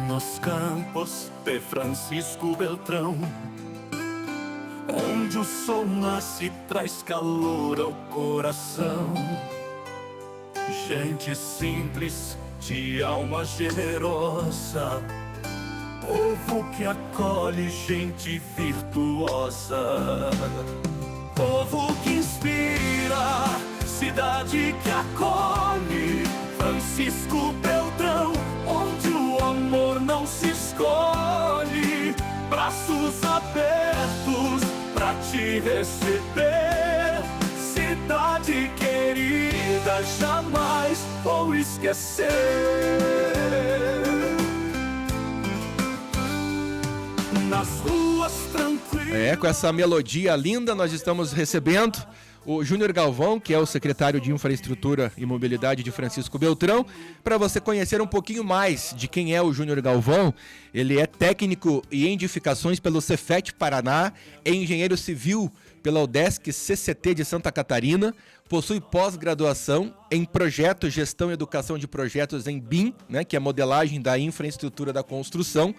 Nos campos de Francisco Beltrão, onde o sol nasce e traz calor ao coração. Gente simples, de alma generosa, povo que acolhe, gente virtuosa. Povo que inspira, cidade que acolhe. Francisco Beltrão, onde o amor não se escolhe. Braços abertos pra te receber. Cidade querida, jamais vou esquecer. Nas ruas tranquilas. Com essa melodia linda, nós estamos recebendo o Júnior Galvão, que é o secretário de Infraestrutura e Mobilidade de Francisco Beltrão. Para você conhecer um pouquinho mais de quem é o Júnior Galvão, ele é técnico em edificações pelo Cefet Paraná, é engenheiro civil pela UDESC CCT de Santa Catarina, possui pós-graduação em Projeto, Gestão e Educação de Projetos em BIM, né, que é modelagem da infraestrutura da construção.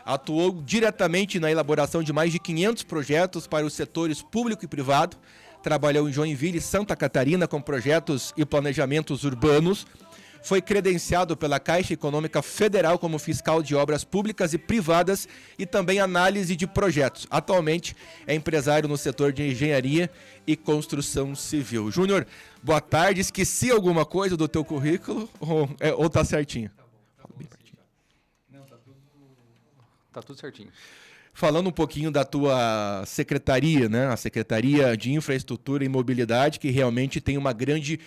Atuou diretamente na elaboração de mais de 500 projetos para os setores público e privado. Trabalhou em Joinville e Santa Catarina com projetos e planejamentos urbanos. Foi credenciado pela Caixa Econômica Federal como fiscal de obras públicas e privadas e também análise de projetos. Atualmente é empresário no setor de engenharia e construção civil. Júnior, boa tarde. Esqueci alguma coisa do teu currículo ou tá certinho? Fala bem pertinho. Não, tá tudo certinho. Falando um pouquinho da tua secretaria, né? A Secretaria de Infraestrutura e Mobilidade, que realmente tem uma grande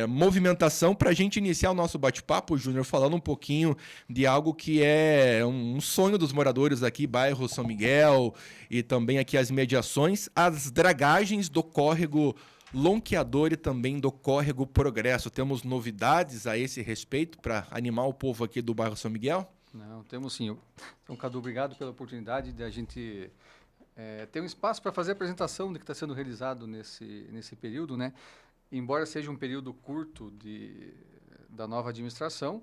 movimentação. Para a gente iniciar o nosso bate-papo, Júnior, falando um pouquinho de algo que é um sonho dos moradores aqui, bairro São Miguel e também aqui as imediações, as dragagens do córrego Lonqueador e também do córrego Progresso. Temos novidades a esse respeito para animar o povo aqui do bairro São Miguel? Não, temos sim. Então, Cadu, obrigado pela oportunidade de a gente ter um espaço para fazer a apresentação do que está sendo realizado nesse período, né? Embora seja um período curto da nova administração,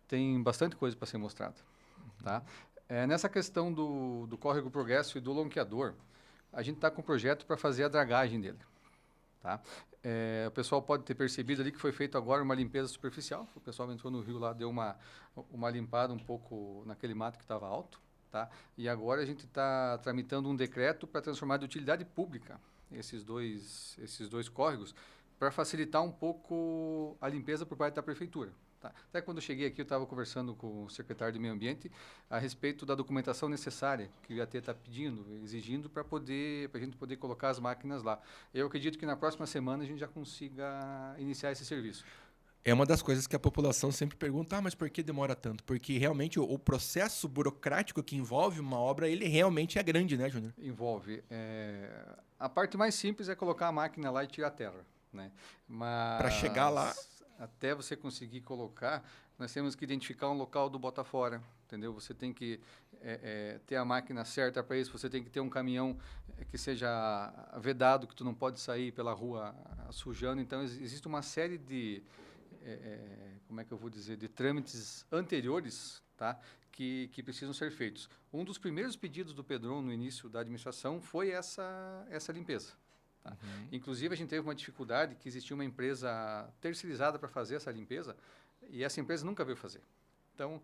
tem bastante coisa para ser mostrada, tá? Nessa questão do córrego Progresso e do Lonqueador, a gente está com um projeto para fazer a dragagem dele, tá? O pessoal pode ter percebido ali que foi feito agora uma limpeza superficial. O pessoal entrou no rio lá, deu uma limpada um pouco naquele mato que estava alto, tá? E agora a gente está tramitando um decreto para transformar de utilidade pública esses dois córregos, para facilitar um pouco a limpeza por parte da prefeitura. Tá? Até quando eu cheguei aqui, eu estava conversando com o secretário de Meio Ambiente a respeito da documentação necessária que o IAT está pedindo, exigindo para a gente poder colocar as máquinas lá. Eu acredito que na próxima semana a gente já consiga iniciar esse serviço. É uma das coisas que a população sempre pergunta, mas por que demora tanto? Porque realmente o processo burocrático que envolve uma obra, ele realmente é grande, né, Júnior? Envolve. A parte mais simples é colocar a máquina lá e tirar a terra, né? Mas para chegar lá, até você conseguir colocar, nós temos que identificar um local do bota fora, entendeu? Você tem que ter a máquina certa para isso, você tem que ter um caminhão que seja vedado, que tu não pode sair pela rua sujando. Então, existe uma série de, como é que eu vou dizer, de trâmites anteriores, tá? Que precisam ser feitos. Um dos primeiros pedidos do Pedron no início da administração foi essa limpeza. Tá? Uhum. Inclusive, a gente teve uma dificuldade que existia uma empresa terceirizada para fazer essa limpeza e essa empresa nunca veio fazer. Então,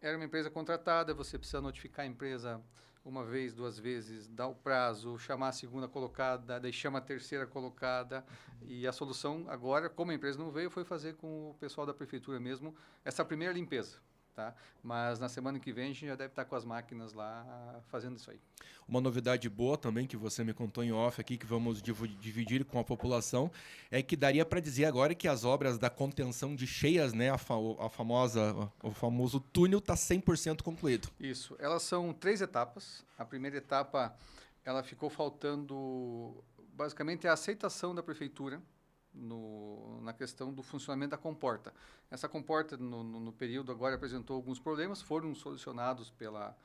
era uma empresa contratada, você precisa notificar a empresa uma vez, duas vezes, dar o prazo, chamar a segunda colocada, daí chama a terceira colocada. E a solução agora, como a empresa não veio, foi fazer com o pessoal da prefeitura mesmo essa primeira limpeza. Tá? Mas na semana que vem a gente já deve estar com as máquinas lá fazendo isso aí. Uma novidade boa também que você me contou em off aqui, que vamos dividir com a população, é que daria para dizer agora que as obras da contenção de cheias, né, o famoso túnel, está 100% concluído. Isso, elas são 3 etapas. A primeira etapa, ela ficou faltando basicamente a aceitação da prefeitura na questão do funcionamento da comporta. Essa comporta, no período agora, apresentou alguns problemas, foram solucionados pela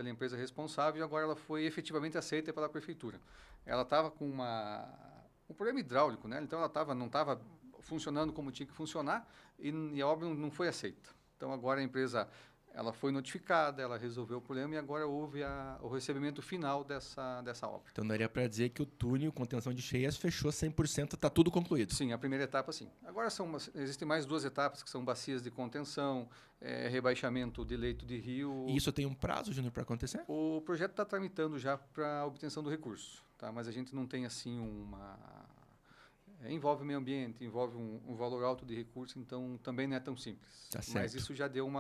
empresa responsável e agora ela foi efetivamente aceita pela prefeitura. Ela estava com um problema hidráulico, né? Então ela não estava funcionando como tinha que funcionar e a obra não foi aceita. Então agora a empresa ela foi notificada, ela resolveu o problema e agora houve o recebimento final dessa obra. Então daria para dizer que o túnel contenção de cheias fechou 100%, está tudo concluído. Sim, a primeira etapa sim. Agora existem mais 2 etapas, que são bacias de contenção, rebaixamento de leito de rio. E isso tem um prazo, Júnior, para acontecer? O projeto está tramitando já para obtenção do recurso, tá? Mas a gente não tem assim envolve o meio ambiente, envolve um valor alto de recurso, então também não é tão simples. Tá certo. Mas isso já deu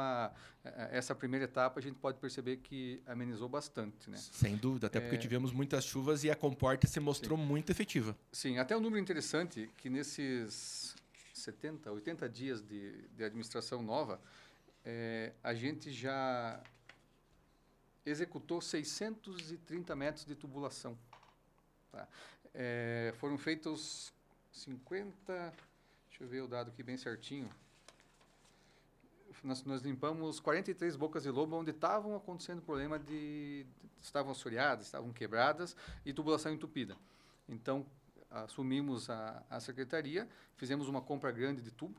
essa primeira etapa, a gente pode perceber que amenizou bastante, né? Sem dúvida, até porque tivemos muitas chuvas e a comporta se mostrou muito efetiva. Sim, até um número interessante que nesses 70, 80 dias de administração nova, a gente já executou 630 metros de tubulação. Tá? Foram feitos 50... Deixa eu ver o dado aqui bem certinho. Nós limpamos 43 bocas de lobo onde estavam acontecendo problema estavam assoreadas, estavam quebradas e tubulação entupida. Então, assumimos a secretaria, fizemos uma compra grande de tubo.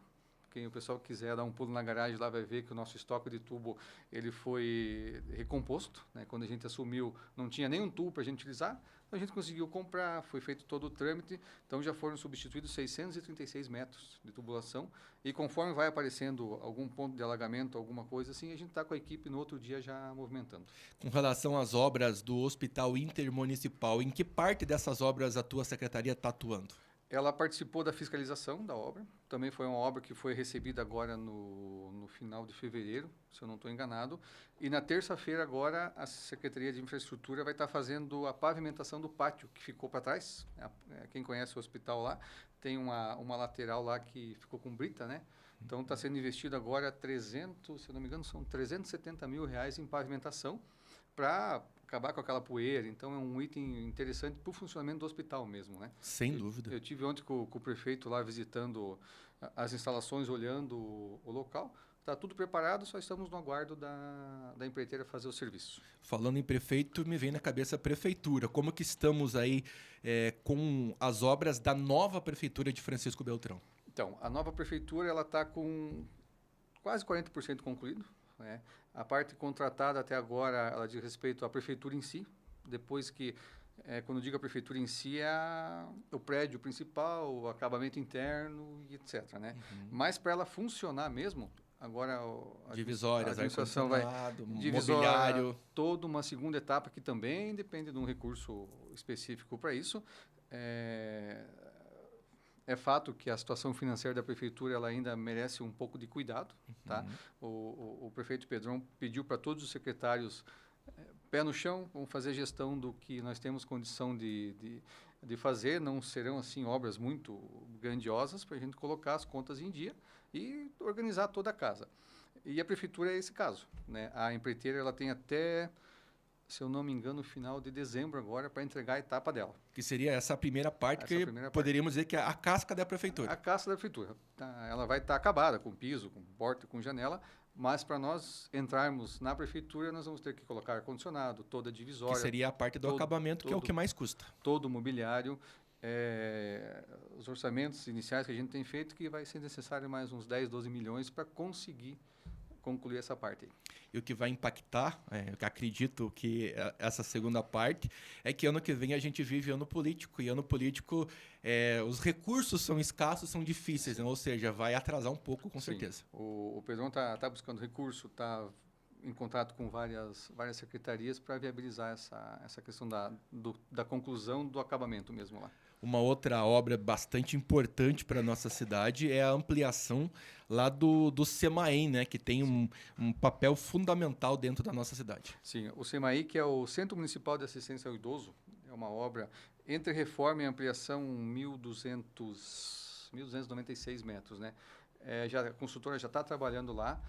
Quem o pessoal quiser dar um pulo na garagem lá vai ver que o nosso estoque de tubo ele foi recomposto, né? Quando a gente assumiu, não tinha nenhum tubo para a gente utilizar, então a gente conseguiu comprar, foi feito todo o trâmite, então já foram substituídos 636 metros de tubulação e conforme vai aparecendo algum ponto de alagamento, alguma coisa assim, a gente está com a equipe no outro dia já movimentando. Com relação às obras do Hospital Intermunicipal, em que parte dessas obras a tua secretaria está atuando? Ela participou da fiscalização da obra, também foi uma obra que foi recebida agora no final de fevereiro, se eu não estou enganado, e na terça-feira agora a Secretaria de Infraestrutura vai estar fazendo a pavimentação do pátio que ficou para trás. Quem conhece o hospital lá, tem uma lateral lá que ficou com brita, né? Então está sendo investido agora 300, se eu não me engano, são 370 mil reais em pavimentação para acabar com aquela poeira. Então é um item interessante para o funcionamento do hospital mesmo, né? Sem dúvida. Eu tive ontem com o prefeito lá visitando as instalações, olhando o local. Está tudo preparado, só estamos no aguardo da empreiteira fazer o serviço. Falando em prefeito, me vem na cabeça a prefeitura. Como que estamos aí com as obras da nova prefeitura de Francisco Beltrão? Então, a nova prefeitura ela está com quase 40% concluído, né? A parte contratada até agora, ela diz respeito à prefeitura em si. Depois que, quando eu digo a prefeitura em si, é o prédio principal, o acabamento interno e etc. Né? Mas para ela funcionar mesmo, agora divisórias, a administração vai mobiliário, toda uma segunda etapa que também depende de um recurso específico para isso. É fato que a situação financeira da prefeitura ela ainda merece um pouco de cuidado. Tá? O prefeito Pedrão pediu para todos os secretários pé no chão, vamos fazer gestão do que nós temos condição de fazer, não serão assim obras muito grandiosas para a gente colocar as contas em dia e organizar toda a casa. E a prefeitura é esse caso, né? A empreiteira ela tem até, se eu não me engano, final de dezembro agora para entregar a etapa dela. Que seria essa primeira parte poderíamos dizer que é a casca da prefeitura. A casca da prefeitura. Ela vai estar acabada com piso, com porta, com janela, mas para nós entrarmos na prefeitura, nós vamos ter que colocar ar-condicionado, toda a divisória. Que seria a parte do acabamento, que é o que mais custa. Todo o mobiliário, os orçamentos iniciais que a gente tem feito, que vai ser necessário mais uns 10, 12 milhões para conseguir concluir essa parte aí. E o que vai impactar, eu acredito que essa segunda parte, é que ano que vem a gente vive ano político, e ano político os recursos são escassos, são difíceis, né? Ou seja, vai atrasar um pouco, com certeza. O Pedrão está buscando recurso, está em contato com várias secretarias para viabilizar essa questão da conclusão do acabamento mesmo lá. Uma outra obra bastante importante para a nossa cidade é a ampliação lá do SEMAEM, né, que tem um papel fundamental dentro da nossa cidade. Sim, o SEMAEM, que é o Centro Municipal de Assistência ao Idoso, é uma obra entre reforma e ampliação 1.296 metros. Né? A construtora já está trabalhando lá,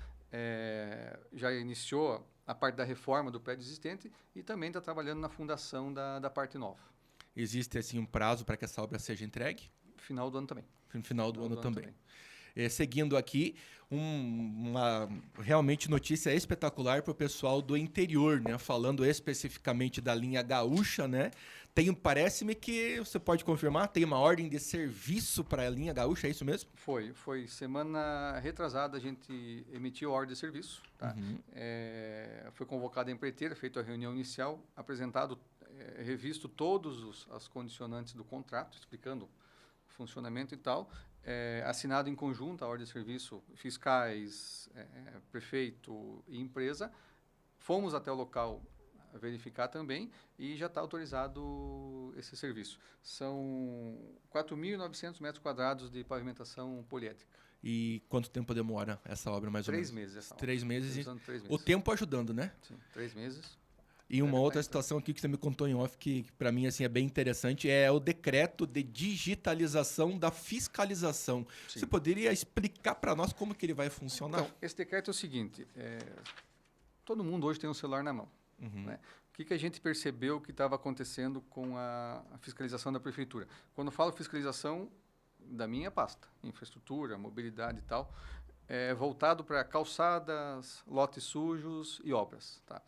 já iniciou a parte da reforma do prédio existente e também está trabalhando na fundação da parte nova. Existe assim um prazo para que essa obra seja entregue? Final do ano também. Final do ano também. seguindo aqui, uma realmente notícia espetacular para o pessoal do interior, né? Falando especificamente da linha Gaúcha, né? Parece-me que você pode confirmar, tem uma ordem de serviço para a linha Gaúcha, é isso mesmo? Foi semana retrasada, a gente emitiu a ordem de serviço, tá? Foi convocada a empreiteira, feita a reunião inicial, apresentado, revisto todos as condicionantes do contrato, explicando o funcionamento e tal, assinado em conjunto a ordem de serviço, fiscais, prefeito e empresa. Fomos até o local verificar também e já está autorizado esse serviço. São 4.900 metros quadrados de pavimentação poliédrica. E quanto tempo demora essa obra, mais ou menos? 3 meses essa obra. 3 meses. 3 meses. O tempo ajudando, né? Sim, 3 meses. E uma outra situação aqui que você me contou em off, que para mim assim, é bem interessante, é o decreto de digitalização da fiscalização. Sim. Você poderia explicar para nós como que ele vai funcionar? Então, esse decreto é o seguinte, todo mundo hoje tem um celular na mão. Né? O que a gente percebeu que estava acontecendo com a fiscalização da prefeitura? Quando eu falo fiscalização da minha pasta, infraestrutura, mobilidade e tal, voltado para calçadas, lotes sujos e obras. Tá?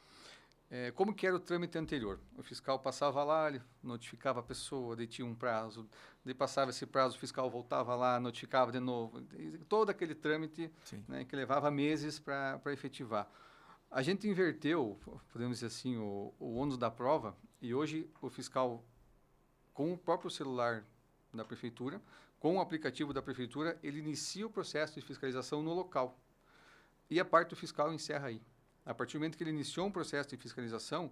Como que era o trâmite anterior? O fiscal passava lá, ele notificava a pessoa, daí tinha um prazo, daí passava esse prazo, o fiscal voltava lá, notificava de novo. Todo aquele trâmite, né, que levava meses para efetivar. A gente inverteu, podemos dizer assim, o ônus da prova, e hoje o fiscal, com o próprio celular da prefeitura, com o aplicativo da prefeitura, ele inicia o processo de fiscalização no local. E a parte do fiscal encerra aí. A partir do momento que ele iniciou um processo de fiscalização,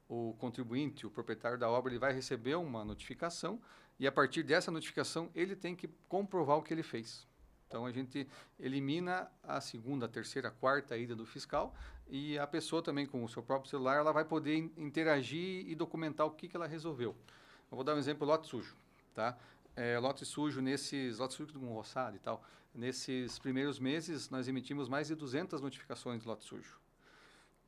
o contribuinte, o proprietário da obra, ele vai receber uma notificação, e a partir dessa notificação, ele tem que comprovar o que ele fez. Então, a gente elimina a segunda, a terceira, a quarta ida do fiscal, e a pessoa também, com o seu próprio celular, ela vai poder interagir e documentar o que ela resolveu. Eu vou dar um exemplo, lote sujo. Tá? Lote sujo com roçado e tal. Nesses primeiros meses, nós emitimos mais de 200 notificações de lote sujo.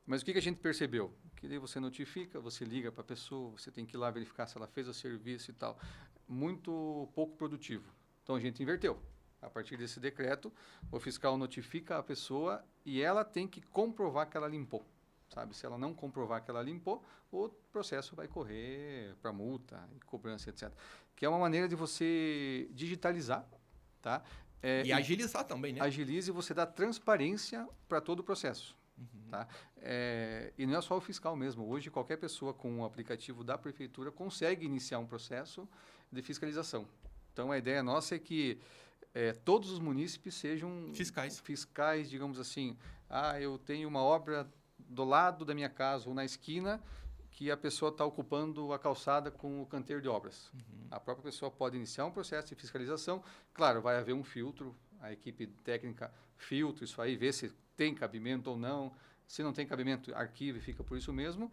Mas o que a gente percebeu? Que daí você notifica, você liga para a pessoa, você tem que ir lá verificar se ela fez o serviço e tal. Muito pouco produtivo. Então, a gente inverteu. A partir desse decreto, o fiscal notifica a pessoa e ela tem que comprovar que ela limpou. Sabe? Se ela não comprovar que ela limpou, o processo vai correr para multa, cobrança, etc. Que é uma maneira de você digitalizar, tá? E agilizar também, né? Agilize e você dá transparência para todo o processo. Tá? E não é só o fiscal mesmo. Hoje, qualquer pessoa com o aplicativo da prefeitura consegue iniciar um processo de fiscalização. Então, a ideia nossa é que todos os munícipes sejam fiscais, digamos assim. Eu tenho uma obra do lado da minha casa ou na esquina que a pessoa está ocupando a calçada com o canteiro de obras. A própria pessoa pode iniciar um processo de fiscalização. Claro, vai haver um filtro, a equipe técnica filtra isso aí, vê se tem cabimento ou não. Se não tem cabimento, arquiva e fica por isso mesmo.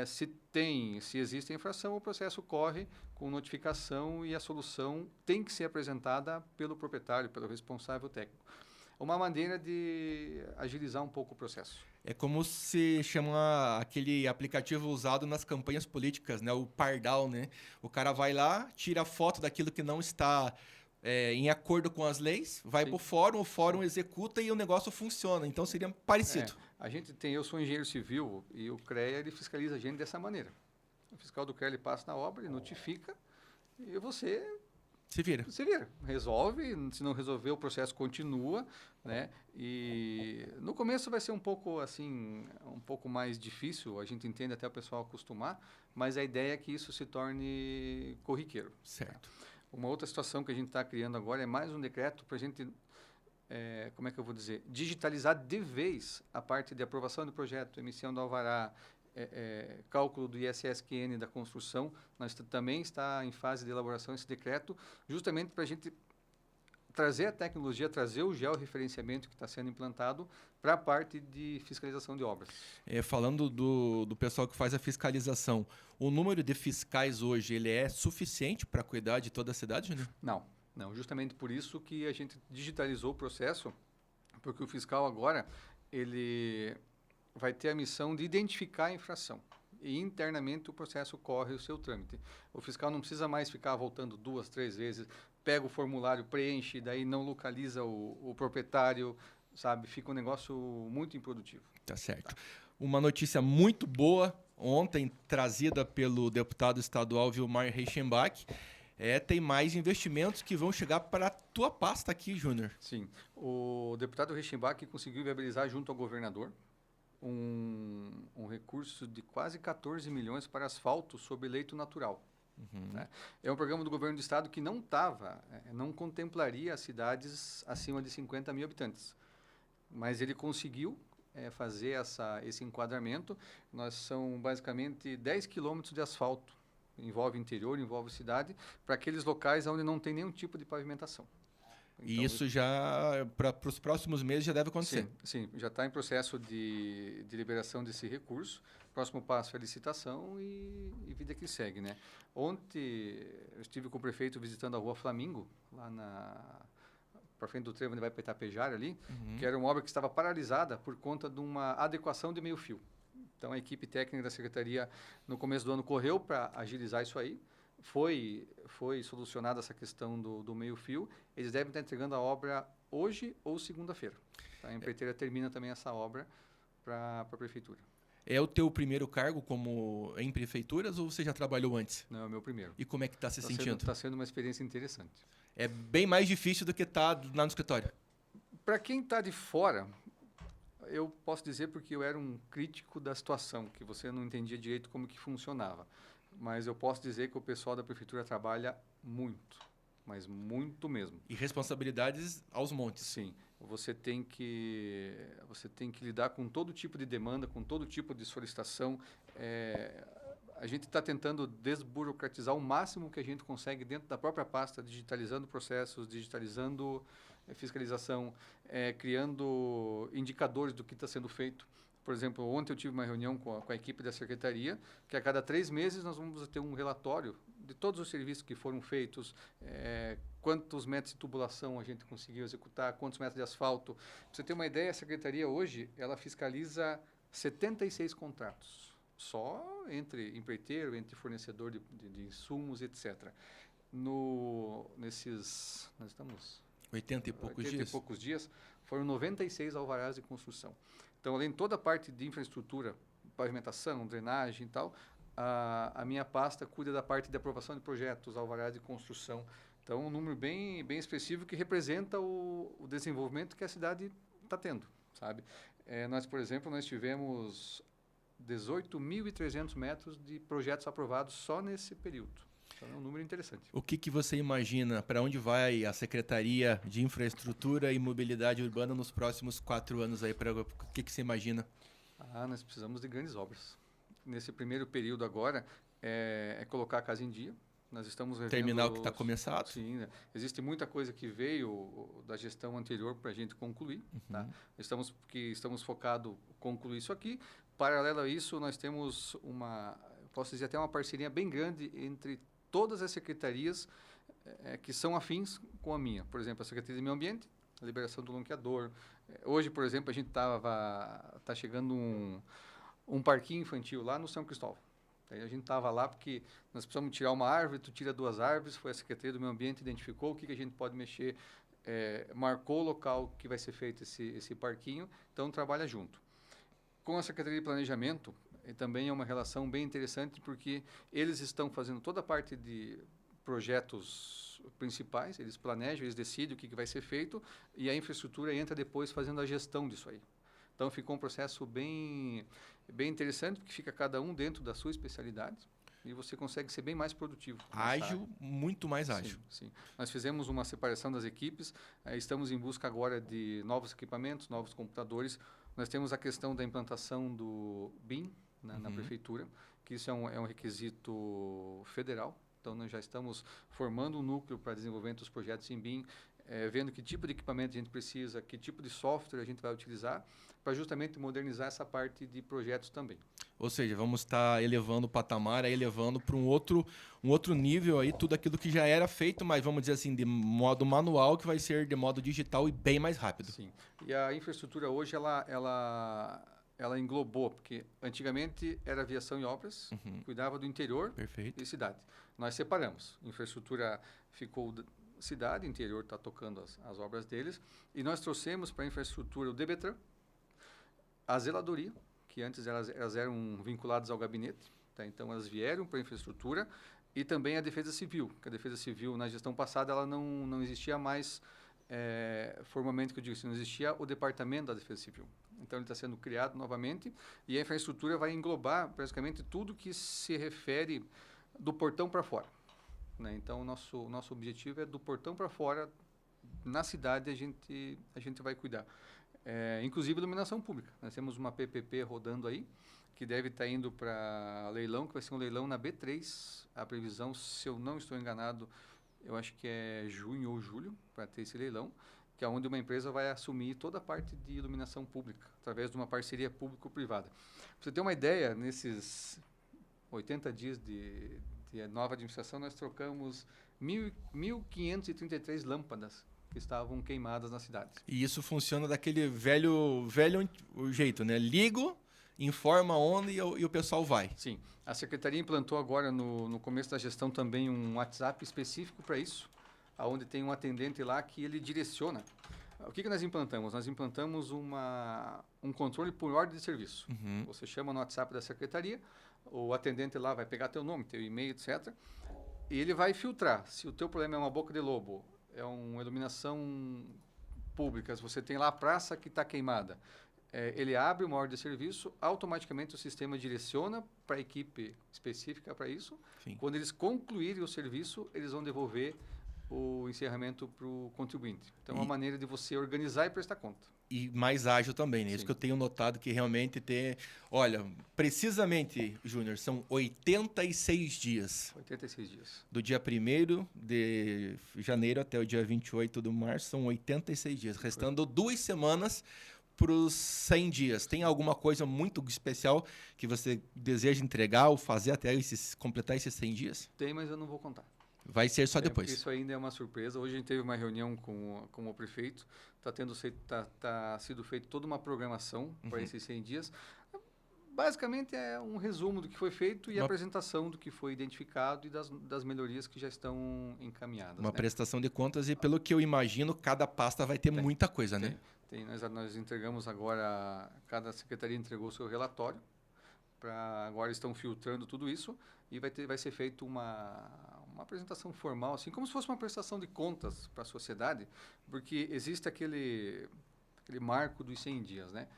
Se existe infração, o processo corre com notificação e a solução tem que ser apresentada pelo proprietário, pelo responsável técnico. Uma maneira de agilizar um pouco o processo. É como se chama aquele aplicativo usado nas campanhas políticas, né? O Pardal, né? O cara vai lá, tira foto daquilo que não está em acordo com as leis, vai para o fórum executa e o negócio funciona. Então, seria parecido. Eu sou engenheiro civil e o CREA ele fiscaliza a gente dessa maneira. O fiscal do CREA ele passa na obra, ele notifica e você se vira. Resolve, se não resolver o processo continua, né? E no começo vai ser um pouco assim, um pouco mais difícil, a gente entende até o pessoal acostumar, mas a ideia é que isso se torne corriqueiro. Certo. Uma outra situação que a gente está criando agora é mais um decreto para a gente, digitalizar de vez a parte de aprovação do projeto, emissão do alvará, cálculo do ISSQN da construção. Nós também está em fase de elaboração esse decreto, justamente para a gente trazer a tecnologia, trazer o georreferenciamento que está sendo implantado para a parte de fiscalização de obras. Falando do pessoal que faz a fiscalização, o número de fiscais hoje ele é suficiente para cuidar de toda a cidade, Júnior? Não, justamente por isso que a gente digitalizou o processo, porque o fiscal agora ele vai ter a missão de identificar a infração. E internamente o processo corre o seu trâmite. O fiscal não precisa mais ficar voltando 2, 3 vezes pega o formulário, preenche, daí não localiza o proprietário, sabe? Fica um negócio muito improdutivo. Tá certo. Uma notícia muito boa, ontem trazida pelo deputado estadual Vilmar Reichenbach, tem mais investimentos que vão chegar para a tua pasta aqui, Júnior. Sim. O deputado Reichenbach conseguiu viabilizar junto ao governador um recurso de quase 14 milhões para asfalto sobre leito natural. Né? É um programa do governo do estado que não contemplaria as cidades acima de 50 mil habitantes. Mas ele conseguiu fazer esse enquadramento. São basicamente 10 quilômetros de asfalto. Envolve interior, envolve cidade, para aqueles locais onde não tem nenhum tipo de pavimentação. Então, e isso já, para os próximos meses, já deve acontecer. Sim, já está em processo de liberação desse recurso. Próximo passo é a licitação e vida que segue, né? Ontem, eu estive com o prefeito visitando a Rua Flamingo, lá para frente do trevo, onde vai para Itapejara ali, que era uma obra que estava paralisada por conta de uma adequação de meio-fio. Então, a equipe técnica da secretaria, no começo do ano, correu para agilizar isso aí. Foi solucionada essa questão do meio-fio. Eles devem estar entregando a obra hoje ou segunda-feira. Tá? A empreiteira termina também essa obra para a prefeitura. É o teu primeiro cargo como em prefeituras ou você já trabalhou antes? Não, é o meu primeiro. E como é que está se sentindo? Está sendo uma experiência interessante. É bem mais difícil do que estar lá no escritório. Para quem está de fora, eu posso dizer porque eu era um crítico da situação, que você não entendia direito como que funcionava. Mas eu posso dizer que o pessoal da prefeitura trabalha muito, mas muito mesmo. E responsabilidades aos montes. Sim, você tem que lidar com todo tipo de demanda, com todo tipo de solicitação. A gente está tentando desburocratizar o máximo que a gente consegue dentro da própria pasta, digitalizando processos, digitalizando fiscalização, criando indicadores do que está sendo feito. Por exemplo, ontem eu tive uma reunião com a equipe da secretaria, que a cada 3 meses nós vamos ter um relatório de todos os serviços que foram feitos, quantos metros de tubulação a gente conseguiu executar, quantos metros de asfalto. Para você ter uma ideia, a secretaria hoje, ela fiscaliza 76 contratos, só entre empreiteiro, entre fornecedor de insumos, etc. Nós estamos... 80 e poucos dias, foram 96 alvarás de construção. Então, além de toda a parte de infraestrutura, pavimentação, drenagem e tal, a minha pasta cuida da parte de aprovação de projetos, alvarás de construção. Então, um número bem expressivo que representa o desenvolvimento que a cidade está tendo, sabe? Nós, por exemplo, nós tivemos 18.300 metros de projetos aprovados só nesse período. Então, é um número interessante. O que você imagina? Para onde vai a Secretaria de Infraestrutura e Mobilidade Urbana nos próximos 4 anos? O que você imagina? Nós precisamos de grandes obras. Nesse primeiro período agora, é colocar a casa em dia. Nós estamos revendo... Terminar o que está começado? Sim, né? Existe muita coisa que veio da gestão anterior para a gente concluir. Tá? Estamos focados em concluir isso aqui. Paralelo a isso, nós temos posso dizer até uma parceria bem grande entre todas as secretarias que são afins com a minha. Por exemplo, a Secretaria de Meio Ambiente, a liberação do lonqueador. Hoje, por exemplo, a gente está chegando um parquinho infantil lá no São Cristóvão. Aí a gente estava lá porque nós precisamos tirar uma árvore, tu tira 2 árvores, foi a Secretaria do Meio Ambiente, identificou o que a gente pode mexer, marcou o local que vai ser feito esse parquinho, então trabalha junto. Com a Secretaria de Planejamento, também é uma relação bem interessante, porque eles estão fazendo toda a parte de projetos principais, eles planejam, eles decidem o que vai ser feito, e a infraestrutura entra depois fazendo a gestão disso aí. Então, ficou um processo bem interessante, porque fica cada um dentro da sua especialidade, e você consegue ser bem mais produtivo. Ágil, muito mais ágil. Sim. Nós fizemos uma separação das equipes, estamos em busca agora de novos equipamentos, novos computadores. Nós temos a questão da implantação do BIM na prefeitura, que isso é um requisito federal. Então, nós já estamos formando um núcleo para desenvolvimento dos projetos em BIM, vendo que tipo de equipamento a gente precisa, que tipo de software a gente vai utilizar, para justamente modernizar essa parte de projetos também. Ou seja, vamos estar elevando o patamar, elevando para um outro nível aí, tudo aquilo que já era feito, mas vamos dizer assim, de modo manual, que vai ser de modo digital e bem mais rápido. Sim. E a infraestrutura hoje, ela englobou, porque antigamente era aviação e obras, cuidava do interior Perfeito. e cidade. Nós separamos. A infraestrutura ficou cidade, interior está tocando as obras deles, e nós trouxemos para a infraestrutura o DBTran, a zeladoria, que antes elas eram vinculadas ao gabinete, tá? Então elas vieram para a infraestrutura, e também a Defesa Civil, que a Defesa Civil na gestão passada ela não existia mais formalmente, que eu digo assim, não existia o departamento da Defesa Civil. Então ele está sendo criado novamente, e a infraestrutura vai englobar praticamente tudo que se refere do portão para fora, né? Então o nosso objetivo é do portão para fora, na cidade a gente vai cuidar. Inclusive iluminação pública. Nós temos uma PPP rodando aí, que deve estar indo para leilão, que vai ser um leilão na B3. A previsão, se eu não estou enganado, eu acho que é junho ou julho, para ter esse leilão, que é onde uma empresa vai assumir toda a parte de iluminação pública, através de uma parceria público-privada. Para você ter uma ideia, nesses 80 dias de nova administração, nós trocamos 1.533 lâmpadas que estavam queimadas na cidade. E isso funciona daquele velho jeito, né? Ligo, informa onde e o pessoal vai. Sim. A Secretaria implantou agora, no começo da gestão, também um WhatsApp específico para isso, onde tem um atendente lá que ele direciona. O que nós implantamos? Nós implantamos um controle por ordem de serviço. Uhum. Você chama no WhatsApp da Secretaria, o atendente lá vai pegar teu nome, teu e-mail, etc. E ele vai filtrar. Se o teu problema é uma boca de lobo, é uma iluminação pública, se você tem lá a praça que está queimada, ele abre uma ordem de serviço, automaticamente o sistema direciona para a equipe específica para isso. Sim. Quando eles concluírem o serviço, eles vão devolver o encerramento para o contribuinte. Então, é uma maneira de você organizar e prestar conta. E mais ágil também, né? Sim. Isso que eu tenho notado que realmente tem... Olha, precisamente, Júnior, são 86 dias. 86 dias. Do dia 1º de janeiro até o dia 28 de março, são 86 dias. Restando 2 semanas para os 100 dias. Tem alguma coisa muito especial que você deseja entregar ou fazer até completar esses 100 dias? Tem, mas eu não vou contar. Vai ser só depois. Isso ainda é uma surpresa. Hoje a gente teve uma reunião com o prefeito. Está sido feita toda uma programação para esses 100 dias. Basicamente é um resumo do que foi feito e a apresentação do que foi identificado e das melhorias que já estão encaminhadas. Uma né? prestação de contas e, pelo que eu imagino, cada pasta vai ter muita coisa, né? Nós entregamos agora, cada secretaria entregou o seu relatório. Agora estão filtrando tudo isso e vai ser feita uma apresentação formal, assim como se fosse uma prestação de contas para a sociedade, porque existe aquele marco dos 100 dias, né?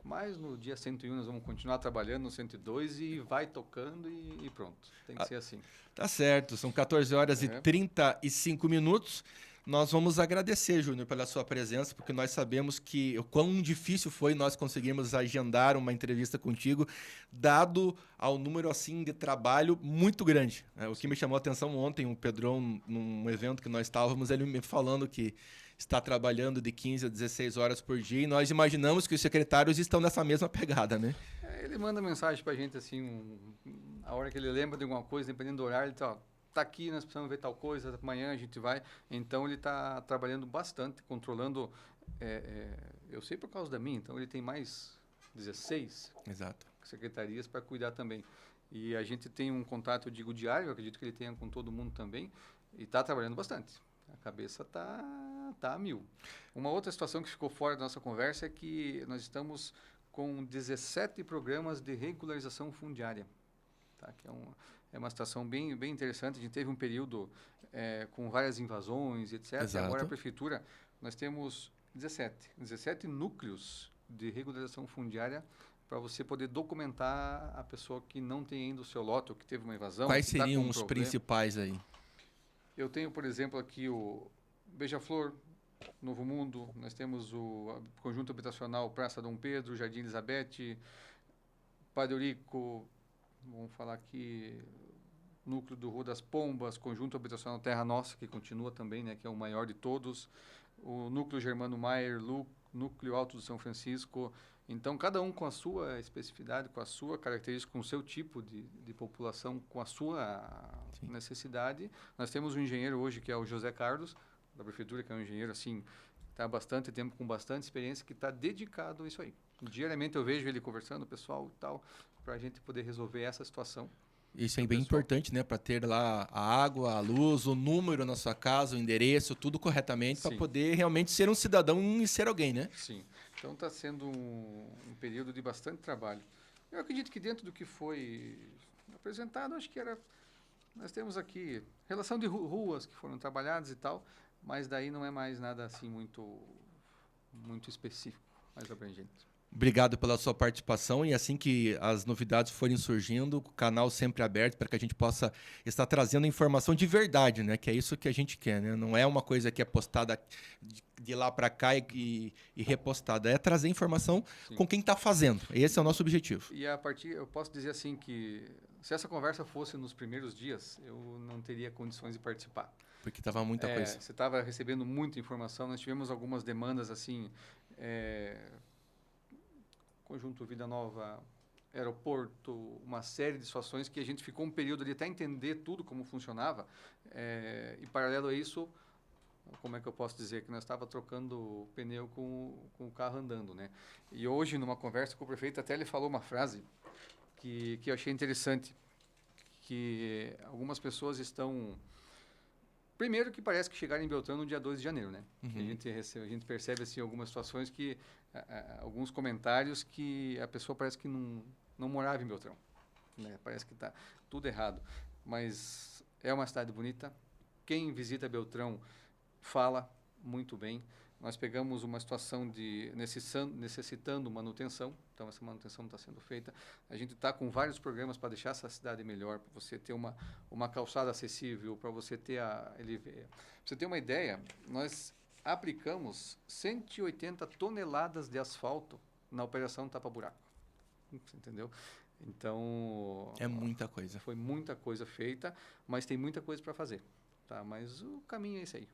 Mas no dia 101 nós vamos continuar trabalhando no 102 e vai tocando e pronto. Tem que ser assim. Tá certo, são 14 horas e 35 minutos. Nós vamos agradecer, Júnior, pela sua presença, porque nós sabemos o quão difícil foi nós conseguirmos agendar uma entrevista contigo, dado ao número assim de trabalho muito grande. O que me chamou a atenção ontem, o Pedrão, num evento que nós estávamos, ele me falando que está trabalhando de 15 a 16 horas por dia, e nós imaginamos que os secretários estão nessa mesma pegada, né? Ele manda mensagem para a gente, assim, a hora que ele lembra de alguma coisa, dependendo do horário, ele tá aqui, nós precisamos ver tal coisa, amanhã a gente vai. Então, ele está trabalhando bastante, controlando. Eu sei por causa da minha, então ele tem mais 16 secretarias para cuidar também. E a gente tem um contato, eu digo, diário, eu acredito que ele tenha com todo mundo também, e está trabalhando bastante. A cabeça tá a mil. Uma outra situação que ficou fora da nossa conversa é que nós estamos com 17 programas de regularização fundiária, tá? Que é uma situação bem interessante. A gente teve um período com várias invasões, etc. Exato. Agora a prefeitura, nós temos 17 núcleos de regularização fundiária para você poder documentar a pessoa que não tem ainda o seu lote ou que teve uma invasão. Quais seriam os principais aí? Eu tenho, por exemplo, aqui o Beija-Flor, Novo Mundo, nós temos o Conjunto Habitacional Praça Dom Pedro, Jardim Elizabeth, Padre Eurico, vamos falar aqui, Núcleo do Rua das Pombas, Conjunto Habitacional Terra Nossa, que continua também, né, que é o maior de todos, o Núcleo Germano Maier, Núcleo Alto do São Francisco. Então, cada um com a sua especificidade, com a sua característica, com o seu tipo de população, com a sua necessidade. Nós temos um engenheiro hoje, que é o José Carlos, da Prefeitura, que é um engenheiro, assim, está há bastante tempo, com bastante experiência, que está dedicado a isso aí. Diariamente eu vejo ele conversando, o pessoal e tal, para a gente poder resolver essa situação. Isso é bem pessoal. importante, né? Para ter lá a água, a luz, o número na sua casa, o endereço, tudo corretamente, para Sim. poder realmente ser um cidadão e ser alguém, né? Sim. Então está sendo um período de bastante trabalho. Eu acredito que dentro do que foi apresentado, acho que era. Nós temos aqui relação de ruas que foram trabalhadas e tal, mas daí não é mais nada assim muito específico, mais abrangente. Obrigado pela sua participação e assim que as novidades forem surgindo, o canal sempre aberto para que a gente possa estar trazendo informação de verdade, né? Que é isso que a gente quer, né? Não é uma coisa que é postada de lá para cá e repostada, é trazer informação Sim. com quem está fazendo. Esse é o nosso objetivo. E a partir, eu posso dizer assim que se essa conversa fosse nos primeiros dias, eu não teria condições de participar. Porque estava muita coisa. Você estava recebendo muita informação, nós tivemos algumas demandas assim, Conjunto Vida Nova, aeroporto, uma série de situações que a gente ficou um período ali até entender tudo como funcionava, e paralelo a isso, como é que eu posso dizer, que nós estava trocando pneu com o carro andando, né? E hoje, numa conversa com o prefeito, até ele falou uma frase que eu achei interessante, que algumas pessoas estão... Primeiro que parece que chegaram em Beltrão no dia 2 de janeiro, né? Uhum. A gente percebe assim, algumas situações que... alguns comentários que a pessoa parece que não morava em Beltrão, né? Parece que está tudo errado. Mas é uma cidade bonita. Quem visita Beltrão fala muito bem. Nós pegamos uma situação de necessitando manutenção, então essa manutenção não está sendo feita. A gente está com vários programas para deixar essa cidade melhor, para você ter uma calçada acessível, para você ter pra você ter uma ideia, nós aplicamos 180 toneladas de asfalto na operação tapa-buraco. Você entendeu? Então... É muita coisa. Foi muita coisa feita, mas tem muita coisa para fazer. Tá? Mas o caminho é esse aí.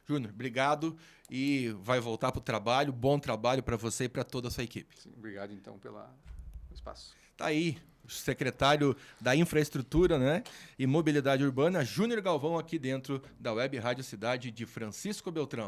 Júnior, obrigado e vai voltar para o trabalho. Bom trabalho para você e para toda a sua equipe. Sim, obrigado, então, pelo espaço. Tá aí, o secretário da Infraestrutura, né, e Mobilidade Urbana, Júnior Galvão, aqui dentro da Web Rádio Cidade de Francisco Beltrão.